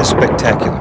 is spectacular.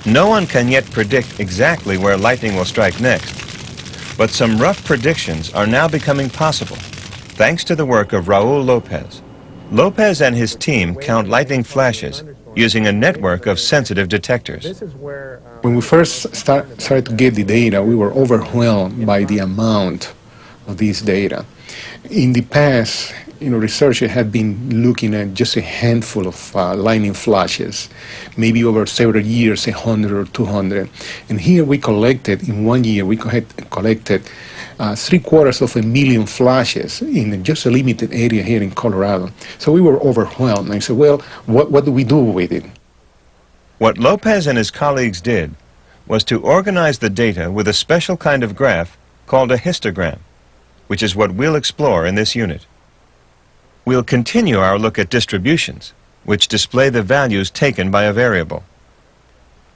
No one can yet predict exactly where lightning will strike next, but some rough predictions are now becoming possible, thanks to the work of Raul Lopez. Lopez and his team count lightning flashes using a network of sensitive detectors. When we first started to get the data, we were overwhelmed by the amount of this data. In the past, researchers had been looking at just a handful of lightning flashes, maybe over several years, 100 or 200. And here we collected, in 1 year, we collected 750,000 flashes in just a limited area here in Colorado. So we were overwhelmed. I said, well, what do we do with it? What Lopez and his colleagues did was to organize the data with a special kind of graph called a histogram, which is what we'll explore in this unit. We'll continue our look at distributions, which display the values taken by a variable.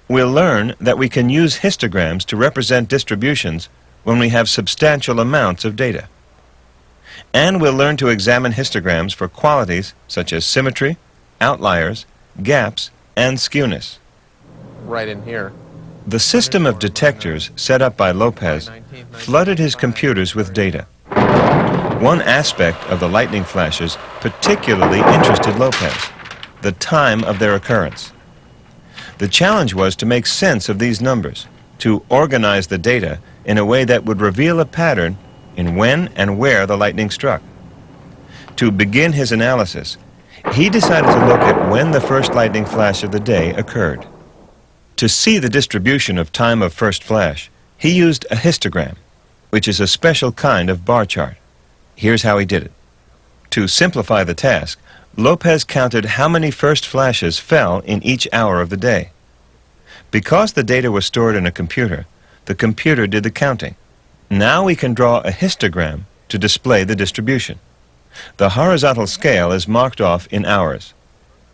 We'll learn that we can use histograms to represent distributions when we have substantial amounts of data. And we'll learn to examine histograms for qualities such as symmetry, outliers, gaps, and skewness. Right in here. The system of detectors set up by Lopez flooded his computers with data. One aspect of the lightning flashes particularly interested Lopez: the time of their occurrence. The challenge was to make sense of these numbers, to organize the data in a way that would reveal a pattern in when and where the lightning struck. To begin his analysis, he decided to look at when the first lightning flash of the day occurred. To see the distribution of time of first flash, he used a histogram, which is a special kind of bar chart. Here's how he did it. To simplify the task, Lopez counted how many first flashes fell in each hour of the day. Because the data was stored in a computer, the computer did the counting. Now we can draw a histogram to display the distribution. The horizontal scale is marked off in hours.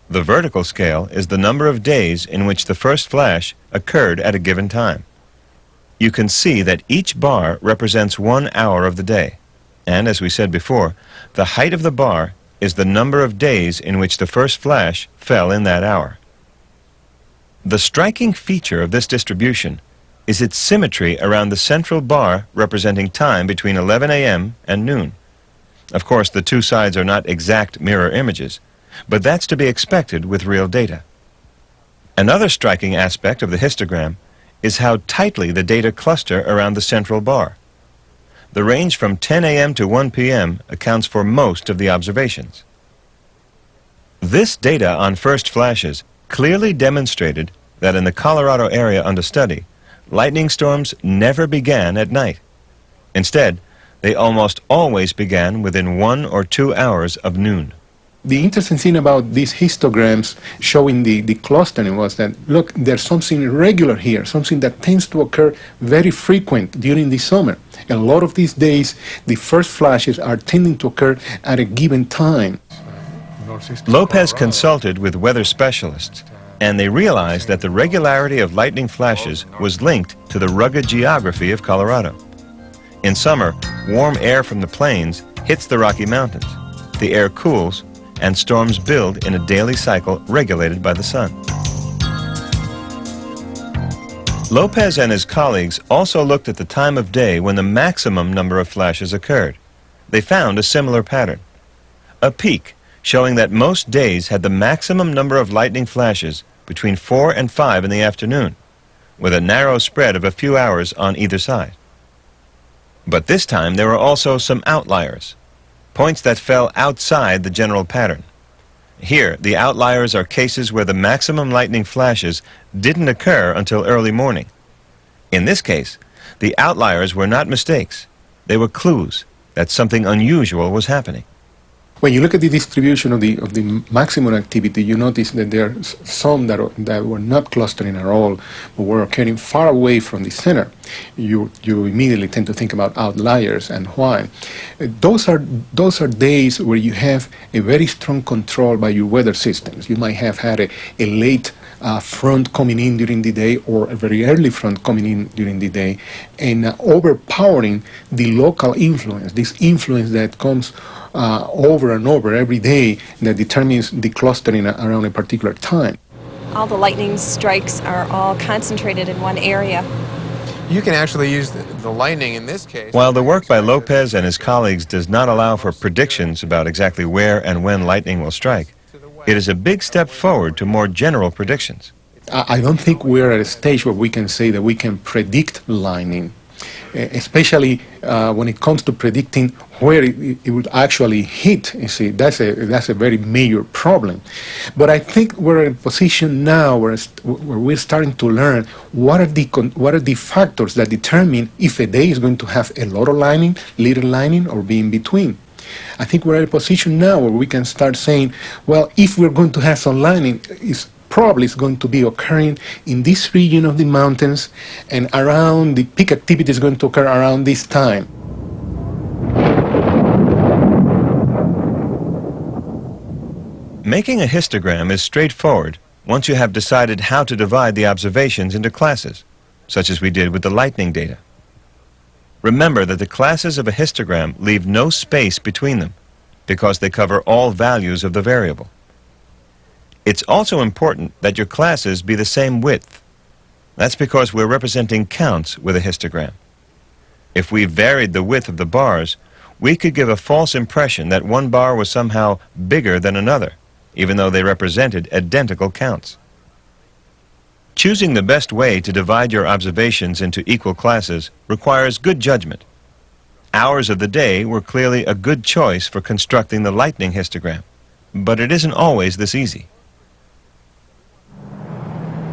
The vertical scale is the number of days in which the first flash occurred at a given time. You can see that each bar represents 1 hour of the day. And as we said before, the height of the bar is the number of days in which the first flash fell in that hour. The striking feature of this distribution is its symmetry around the central bar representing time between 11 a.m. and noon. Of course, the two sides are not exact mirror images, but that's to be expected with real data. Another striking aspect of the histogram is how tightly the data cluster around the central bar. The range from 10 a.m. to 1 p.m. accounts for most of the observations. This data on first flashes clearly demonstrated that in the Colorado area under study, lightning storms never began at night. Instead, they almost always began within 1 or 2 hours of noon. The interesting thing about these histograms showing the clustering was that, look, there's something irregular here, something that tends to occur very frequent during the summer. And a lot of these days, the first flashes are tending to occur at a given time. Lopez consulted with weather specialists, and they realized that the regularity of lightning flashes was linked to the rugged geography of Colorado. In summer, warm air from the plains hits the Rocky Mountains. The air cools, and storms build in a daily cycle regulated by the sun. Lopez and his colleagues also looked at the time of day when the maximum number of flashes occurred. They found a similar pattern. A peak showing that most days had the maximum number of lightning flashes between 4 and 5 in the afternoon, with a narrow spread of a few hours on either side. But this time there were also some outliers, points that fell outside the general pattern. Here, the outliers are cases where the maximum lightning flashes didn't occur until early morning. In this case, the outliers were not mistakes. They were clues that something unusual was happening. When you look at the distribution of the maximum activity, you notice that there are some that were not clustering at all, but were occurring far away from the center. You immediately tend to think about outliers and why. Those are days where you have a very strong control by your weather systems. You might have had a late front coming in during the day or a very early front coming in during the day, and overpowering the local influence, this influence that comes over and over every day that determines the clustering around a particular time. all the lightning strikes are all concentrated in one area. You can actually use the lightning in this case. While the work by Lopez and his colleagues does not allow for predictions about exactly where and when lightning will strike, it is a big step forward to more general predictions. I don't think we're at a stage where we can say that we can predict lightning, especially when it comes to predicting where it would actually hit. You see, that's a very major problem. But I think we're in a position now where we're starting to learn what are the factors that determine if a day is going to have a lot of lightning, little lightning, or be in between. I think we're at a position now where we can start saying, well, if we're going to have some lightning, probably is going to be occurring in this region of the mountains, and around the peak activity is going to occur around this time. Making a histogram is straightforward once you have decided how to divide the observations into classes, such as we did with the lightning data. Remember that the classes of a histogram leave no space between them because they cover all values of the variable. It's also important that your classes be the same width. That's because we're representing counts with a histogram. If we varied the width of the bars, we could give a false impression that one bar was somehow bigger than another, even though they represented identical counts. Choosing the best way to divide your observations into equal classes requires good judgment. Hours of the day were clearly a good choice for constructing the lightning histogram, but it isn't always this easy.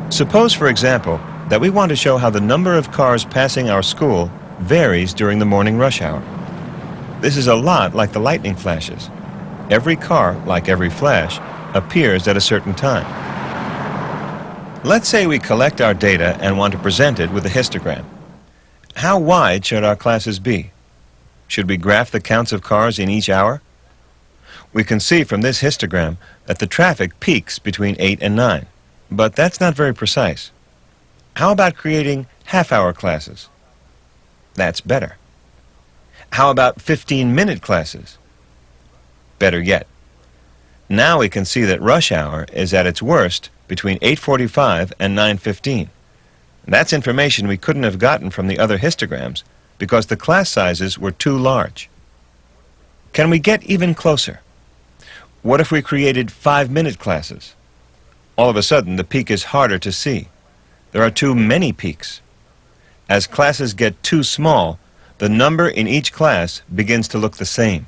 Suppose, for example, that we want to show how the number of cars passing our school varies during the morning rush hour. This is a lot like the lightning flashes. Every car, like every flash, appears at a certain time. Let's say we collect our data and want to present it with a histogram. How wide should our classes be? Should we graph the counts of cars in each hour? We can see from this histogram that the traffic peaks between 8 and 9, but that's not very precise. How about creating half-hour classes? That's better. How about 15-minute classes? Better yet. Now we can see that rush hour is at its worst between 8:45 and 9:15. That's information we couldn't have gotten from the other histograms because the class sizes were too large. Can we get even closer? What if we created 5-minute classes? All of a sudden, the peak is harder to see. There are too many peaks. As classes get too small, the number in each class begins to look the same.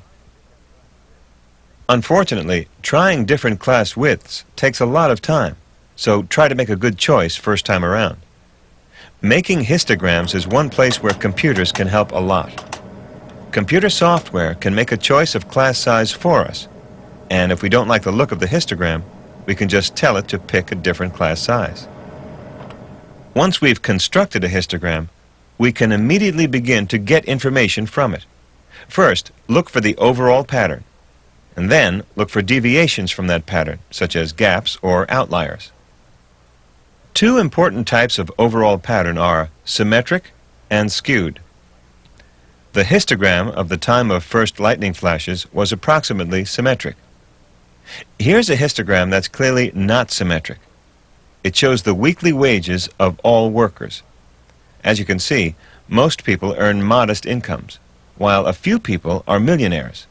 Unfortunately, trying different class widths takes a lot of time, so try to make a good choice first time around. Making histograms is one place where computers can help a lot. Computer software can make a choice of class size for us, and if we don't like the look of the histogram, we can just tell it to pick a different class size. Once we've constructed a histogram, we can immediately begin to get information from it. First, look for the overall pattern, and then look for deviations from that pattern, such as gaps or outliers. Two important types of overall pattern are symmetric and skewed. The histogram of the time of first lightning flashes was approximately symmetric. Here's a histogram that's clearly not symmetric. It shows the weekly wages of all workers. As you can see, most people earn modest incomes, while a few people are millionaires.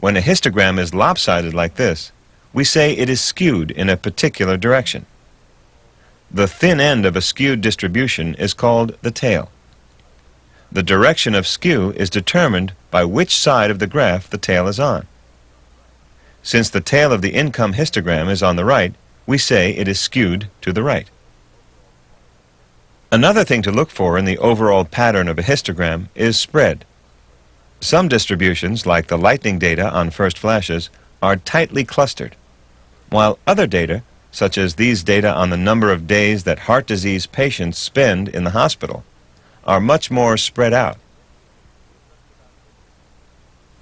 When a histogram is lopsided like this, we say it is skewed in a particular direction. The thin end of a skewed distribution is called the tail. The direction of skew is determined by which side of the graph the tail is on. Since the tail of the income histogram is on the right, we say it is skewed to the right. Another thing to look for in the overall pattern of a histogram is spread. Some distributions, like the lightning data on first flashes, are tightly clustered, while other data, such as these data on the number of days that heart disease patients spend in the hospital, are much more spread out.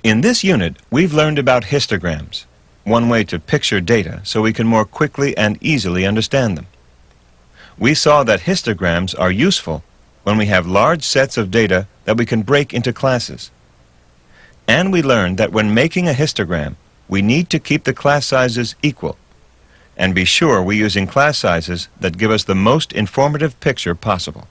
In this unit, we've learned about histograms, one way to picture data so we can more quickly and easily understand them. We saw that histograms are useful when we have large sets of data that we can break into classes. And we learned that when making a histogram, we need to keep the class sizes equal. And be sure we're using class sizes that give us the most informative picture possible.